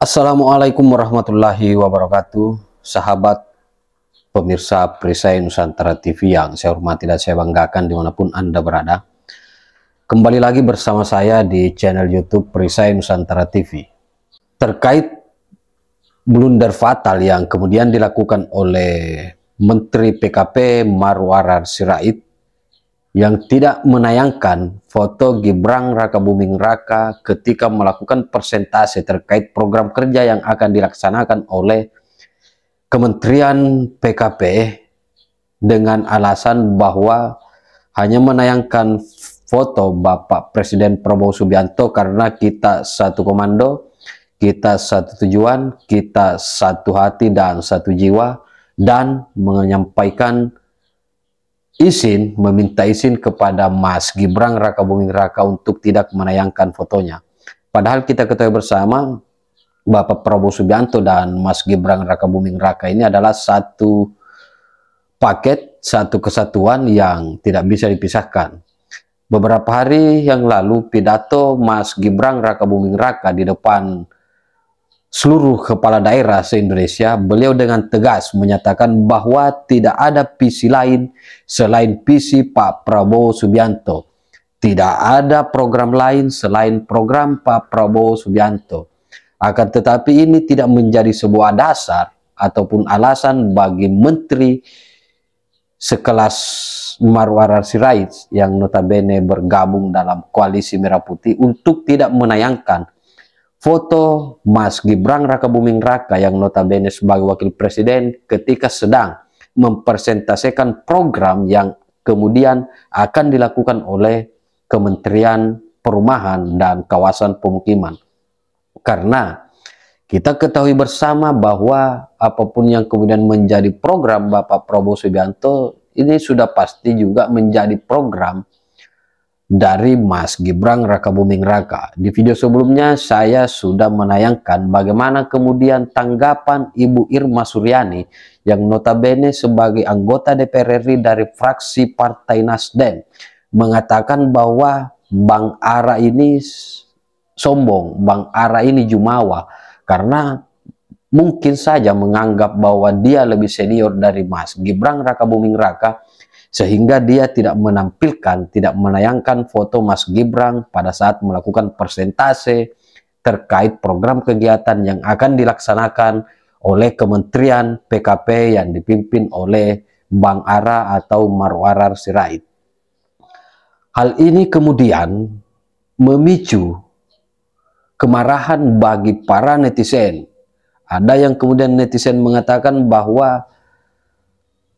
Assalamualaikum warahmatullahi wabarakatuh, sahabat pemirsa Perisai Nusantara TV yang saya hormati dan saya banggakan dimanapun Anda berada. Kembali lagi bersama saya di channel YouTube Perisai Nusantara TV. Terkait blunder fatal yang kemudian dilakukan oleh Menteri PKP Marwarar Sirait yang tidak menayangkan foto Gibran Rakabuming Raka ketika melakukan presentasi terkait program kerja yang akan dilaksanakan oleh Kementerian PKP dengan alasan bahwa hanya menayangkan foto Bapak Presiden Prabowo Subianto karena kita satu komando, kita satu tujuan, kita satu hati dan satu jiwa, dan menyampaikan meminta izin kepada Mas Gibran Rakabuming Raka untuk tidak menayangkan fotonya. Padahal kita ketahui bersama Bapak Prabowo Subianto dan Mas Gibran Rakabuming Raka ini adalah satu paket, satu kesatuan yang tidak bisa dipisahkan. Beberapa hari yang lalu pidato Mas Gibran Rakabuming Raka di depan seluruh kepala daerah se-Indonesia, beliau dengan tegas menyatakan bahwa tidak ada visi lain selain visi Pak Prabowo Subianto. Tidak ada program lain selain program Pak Prabowo Subianto. Akan tetapi ini tidak menjadi sebuah dasar ataupun alasan bagi menteri sekelas Marwarar Sirait yang notabene bergabung dalam koalisi Merah Putih untuk tidak menayangkan foto Mas Gibran Rakabuming Raka yang notabene sebagai wakil presiden ketika sedang mempresentasikan program yang kemudian akan dilakukan oleh Kementerian Perumahan dan Kawasan Pemukiman. Karena kita ketahui bersama bahwa apapun yang kemudian menjadi program Bapak Prabowo Subianto ini sudah pasti juga menjadi program dari Mas Gibran Rakabuming Raka. Di video sebelumnya saya sudah menayangkan bagaimana kemudian tanggapan Ibu Irma Suryani yang notabene sebagai anggota DPR RI dari fraksi Partai Nasdem mengatakan bahwa Bang Ara ini sombong, Bang Ara ini jumawa karena mungkin saja menganggap bahwa dia lebih senior dari Mas Gibran Rakabuming Raka, sehingga dia tidak menampilkan, tidak menayangkan foto Mas Gibran pada saat melakukan presentasi terkait program kegiatan yang akan dilaksanakan oleh Kementerian PKP yang dipimpin oleh Bang Ara atau Marwarar Sirait. Hal ini kemudian memicu kemarahan bagi para netizen. Ada yang kemudian netizen mengatakan bahwa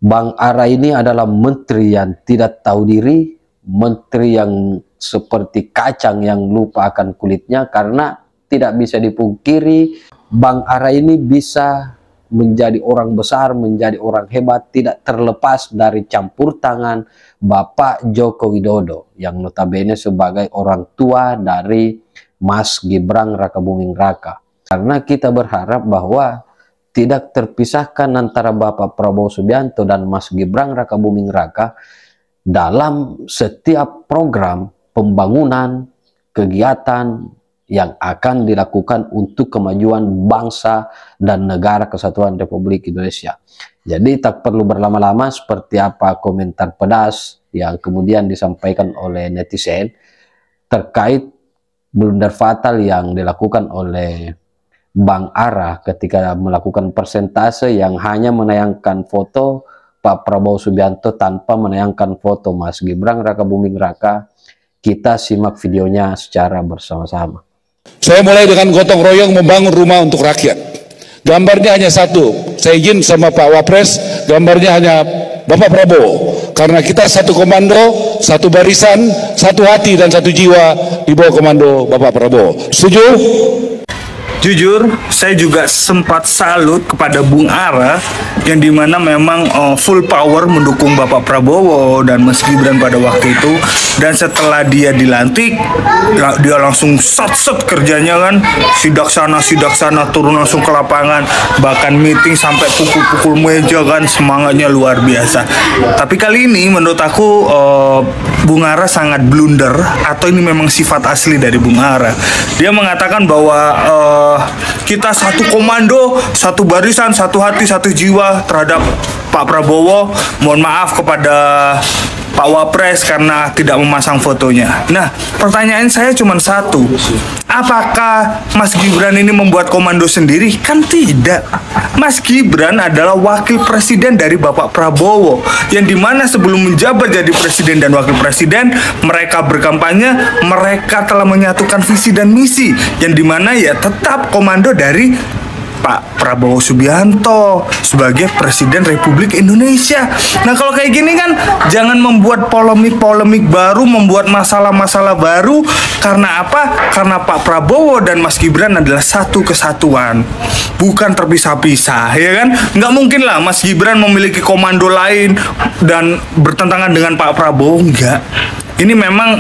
Bang Ara ini adalah menteri yang tidak tahu diri, menteri yang seperti kacang yang lupa akan kulitnya, karena tidak bisa dipungkiri Bang Ara ini bisa menjadi orang besar, menjadi orang hebat, tidak terlepas dari campur tangan Bapak Joko Widodo yang notabene sebagai orang tua dari Mas Gibran Rakabuming Raka. Karena kita berharap bahwa tidak terpisahkan antara Bapak Prabowo Subianto dan Mas Gibran Rakabuming Raka dalam setiap program pembangunan kegiatan yang akan dilakukan untuk kemajuan bangsa dan negara kesatuan Republik Indonesia. Jadi tak perlu berlama-lama seperti apa komentar pedas yang kemudian disampaikan oleh netizen terkait blunder fatal yang dilakukan oleh Bang Ara ketika melakukan persentase yang hanya menayangkan foto Pak Prabowo Subianto tanpa menayangkan foto Mas Gibran Rakabuming Raka. Kita simak videonya secara bersama-sama. Saya mulai dengan gotong royong membangun rumah untuk rakyat. Gambarnya hanya satu. Saya izin sama Pak Wapres, gambarnya hanya Bapak Prabowo. Karena kita satu komando, satu barisan, satu hati dan satu jiwa di bawah komando Bapak Prabowo. Setuju? Jujur, saya juga sempat salut kepada Bung Ara yang dimana memang full power mendukung Bapak Prabowo dan Mas Gibran pada waktu itu. Dan setelah dia dilantik, dia langsung sat-sat kerjanya kan, sidak sana turun langsung ke lapangan, bahkan meeting sampai pukul-pukul meja kan, semangatnya luar biasa. Tapi kali ini menurut aku Bung Ara sangat blunder, atau ini memang sifat asli dari Bung Ara. Dia mengatakan bahwa kita satu komando, satu barisan, satu hati, satu jiwa terhadap Pak Prabowo. Mohon maaf kepada Pak Wapres karena tidak memasang fotonya. Nah, pertanyaan saya cuma satu. Apakah Mas Gibran ini membuat komando sendiri? Kan tidak. Mas Gibran adalah wakil presiden dari Bapak Prabowo, yang dimana sebelum menjabat jadi presiden dan wakil presiden, mereka berkampanye, mereka telah menyatukan visi dan misi, yang dimana ya tetap komando dari Pak Prabowo Subianto sebagai Presiden Republik Indonesia. Nah, kalau kayak gini kan jangan membuat polemik-polemik baru, membuat masalah-masalah baru. Karena apa? Karena Pak Prabowo dan Mas Gibran adalah satu kesatuan, bukan terpisah-pisah, ya kan? Nggak mungkin lah Mas Gibran memiliki komando lain dan bertentangan dengan Pak Prabowo, enggak. Ini memang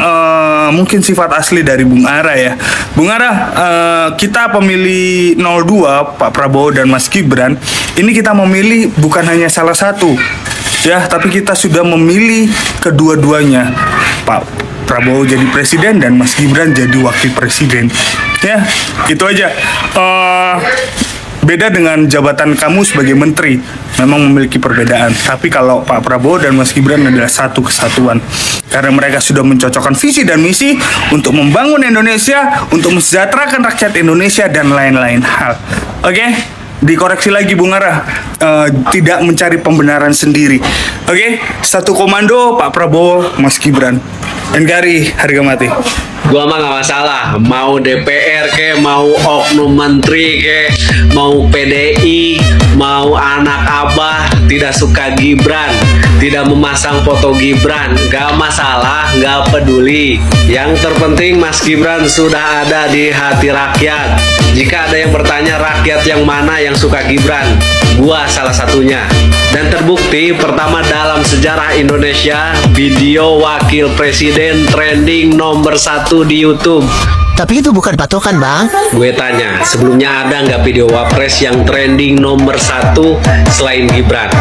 mungkin sifat asli dari Bung Ara ya. Bung Ara, kita pemilih 02 Pak Prabowo dan Mas Gibran. Ini kita memilih bukan hanya salah satu, ya, tapi kita sudah memilih kedua-duanya. Pak Prabowo jadi presiden dan Mas Gibran jadi wakil presiden. Ya, gitu aja. Beda dengan jabatan kamu sebagai menteri, memang memiliki perbedaan. Tapi kalau Pak Prabowo dan Mas Gibran adalah satu kesatuan, karena mereka sudah mencocokkan visi dan misi untuk membangun Indonesia, untuk mensejahterakan rakyat Indonesia dan lain-lain hal. Oke? Dikoreksi lagi Bung Ara, tidak mencari pembenaran sendiri. Oke? Satu komando Pak Prabowo, Mas Gibran. NKRI harga mati. Gua mah nggak masalah, mau DPR ke, mau oknum menteri ke, mau PDI, mau anak abah tidak suka Gibran, tidak memasang foto Gibran, gak masalah, gak peduli. Yang terpenting Mas Gibran sudah ada di hati rakyat. Jika ada yang bertanya rakyat yang mana yang suka Gibran, gua salah satunya. Dan terbukti pertama dalam sejarah Indonesia, video wakil presiden trending nomor 1 di YouTube. Tapi itu bukan patokan, Bang. Gue tanya, sebelumnya ada nggak video wapres yang trending nomor 1 selain Gibran?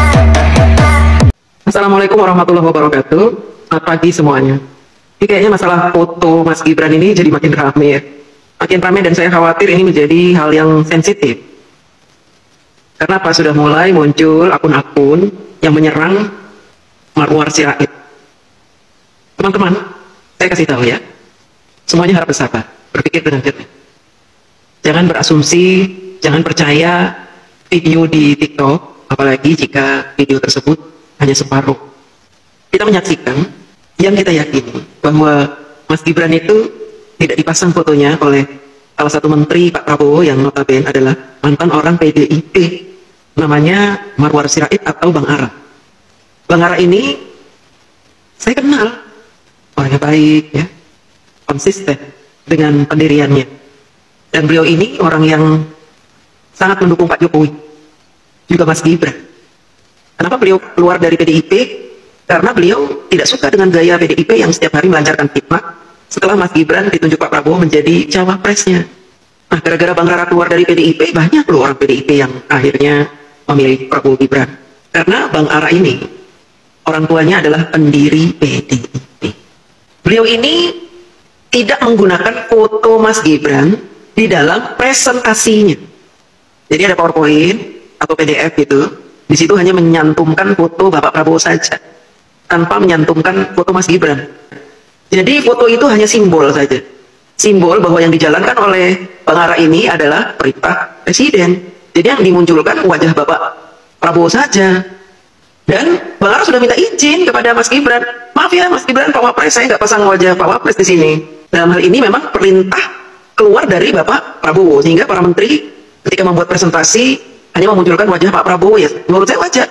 Assalamualaikum warahmatullahi wabarakatuh. Selamat pagi semuanya. Ini kayaknya masalah foto Mas Gibran ini jadi makin ramai ya. Makin ramai dan saya khawatir ini menjadi hal yang sensitif. Karena apa? Sudah mulai muncul akun-akun yang menyerang Marwar Sirait. Teman-teman, saya kasih tahu ya. Semuanya harap bersabar, berpikir dengan jernih. Jangan berasumsi, jangan percaya video di TikTok, apalagi jika video tersebut hanya separuh. Kita menyaksikan yang kita yakini bahwa Mas Gibran itu tidak dipasang fotonya oleh salah satu menteri Pak Prabowo yang notabene adalah mantan orang PDIP, namanya Marwar Sirait atau Bang Ara. Bang Ara ini saya kenal, orangnya baik ya, konsisten dengan pendiriannya, dan beliau ini orang yang sangat mendukung Pak Jokowi, juga Mas Gibran. Kenapa beliau keluar dari PDIP? Karena beliau tidak suka dengan gaya PDIP yang setiap hari melancarkan fitnah setelah Mas Gibran ditunjuk Pak Prabowo menjadi cawapresnya. Nah, gara-gara Bang Ara keluar dari PDIP, banyak loh orang PDIP yang akhirnya memilih Prabowo Gibran. Karena Bang Ara ini orang tuanya adalah pendiri PDIP. Beliau ini tidak menggunakan foto Mas Gibran di dalam presentasinya. Jadi ada PowerPoint atau PDF gitu, di situ hanya menyantumkan foto Bapak Prabowo saja, tanpa menyantumkan foto Mas Gibran. Jadi foto itu hanya simbol saja, simbol bahwa yang dijalankan oleh Bang Ara ini adalah perintah presiden. Jadi yang dimunculkan wajah Bapak Prabowo saja. Dan Bang Ara sudah minta izin kepada Mas Gibran, maaf ya Mas Gibran, Pak Wapres, saya nggak pasang wajah Pak Wapres di sini. Dalam hal ini memang perintah keluar dari Bapak Prabowo, sehingga para menteri ketika membuat presentasi hanya memunculkan wajah Pak Prabowo. Ya menurut saya wajar.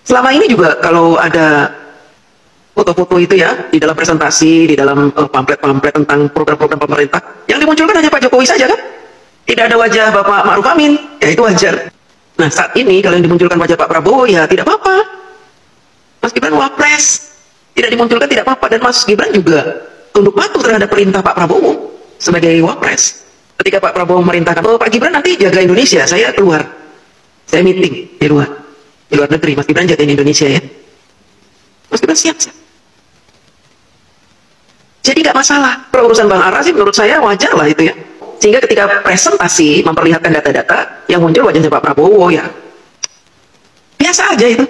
Selama ini juga kalau ada foto-foto itu ya di dalam presentasi, di dalam pamflet-pamflet tentang program-program pemerintah, yang dimunculkan hanya Pak Jokowi saja kan, tidak ada wajah Bapak Ma'ruf Amin, ya itu wajar. Nah saat ini kalau yang dimunculkan wajah Pak Prabowo ya tidak apa-apa. Mas Gibran wapres, tidak dimunculkan tidak apa-apa. Dan Mas Gibran juga tunduk patuh terhadap perintah Pak Prabowo sebagai wapres. Ketika Pak Prabowo memerintahkan, oh Pak Gibran nanti jaga Indonesia, saya keluar, saya meeting di luar negeri, Mas Gibran jagain Indonesia ya. Mas Gibran siap-siap. Jadi nggak masalah. Kalau urusan Bang Ara sih menurut saya wajar lah itu ya. Sehingga ketika presentasi memperlihatkan data-data, yang muncul wajahnya Pak Prabowo ya biasa aja itu,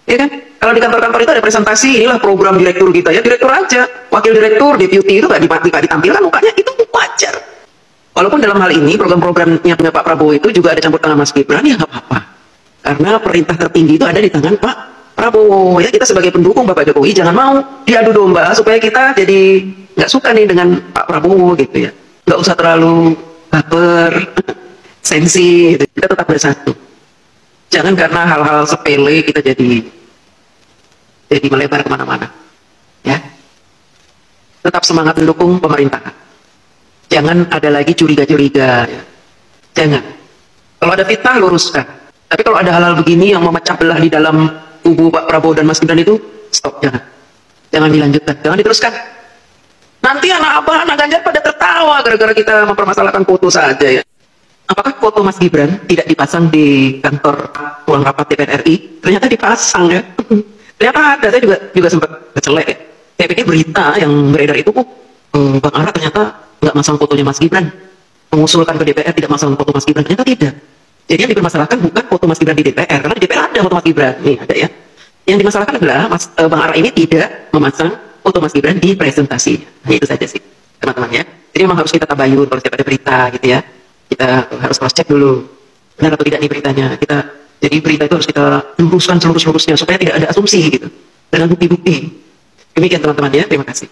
ya kan? Kalau di kantor-kantor itu ada presentasi, inilah program direktur kita, ya direktur aja, wakil direktur, deputi itu nggak ditampilkan mukanya, itu wajar. Walaupun dalam hal ini program-programnya Pak Prabowo itu juga ada campur tangan Mas Gibran, ya nggak apa-apa. Karena perintah tertinggi itu ada di tangan Pak Prabowo. Ya, kita sebagai pendukung Bapak Jokowi jangan mau diadu domba supaya kita jadi nggak suka nih dengan Pak Prabowo gitu ya. Nggak usah terlalu baper, sensi, gitu. Kita tetap bersatu. Jangan karena hal-hal sepele kita jadi melebar kemana-mana. Ya, tetap semangat mendukung pemerintah. Jangan ada lagi curiga-curiga. Ya. Jangan. Kalau ada fitnah luruskan. Tapi kalau ada hal-hal begini yang memecah belah di dalam kubu Pak Prabowo dan Mas Gibran itu, stop, jangan dilanjutkan, jangan diteruskan. Nanti anak Abah, anak Ganjar pada tertawa gara-gara kita mempermasalahkan foto saja ya. Apakah foto Mas Gibran tidak dipasang di kantor ruang rapat DPR RI? Ternyata dipasang ya. Ternyata ada, saya juga sempat kecelek. Saya pikir berita yang beredar itu Bang Ara ternyata nggak masang fotonya Mas Gibran. Mengusulkan ke DPR tidak masang foto Mas Gibran, ternyata tidak. Jadi yang dipermasalahkan bukan foto Mas Gibran di DPR, karena di DPR ada foto Mas Gibran. Nih ada ya. Yang dimasalahkan adalah Bang Ara ini tidak memasang foto Mas Gibran di presentasi. Nah, itu saja sih teman-teman ya. Jadi memang harus kita tabayun kalau setiap ada berita gitu ya. Kita harus cross check dulu benar atau tidak nih beritanya. Jadi berita itu harus kita luruskan selurus-lurusnya supaya tidak ada asumsi gitu dengan bukti-bukti. Demikian teman-teman ya, terima kasih.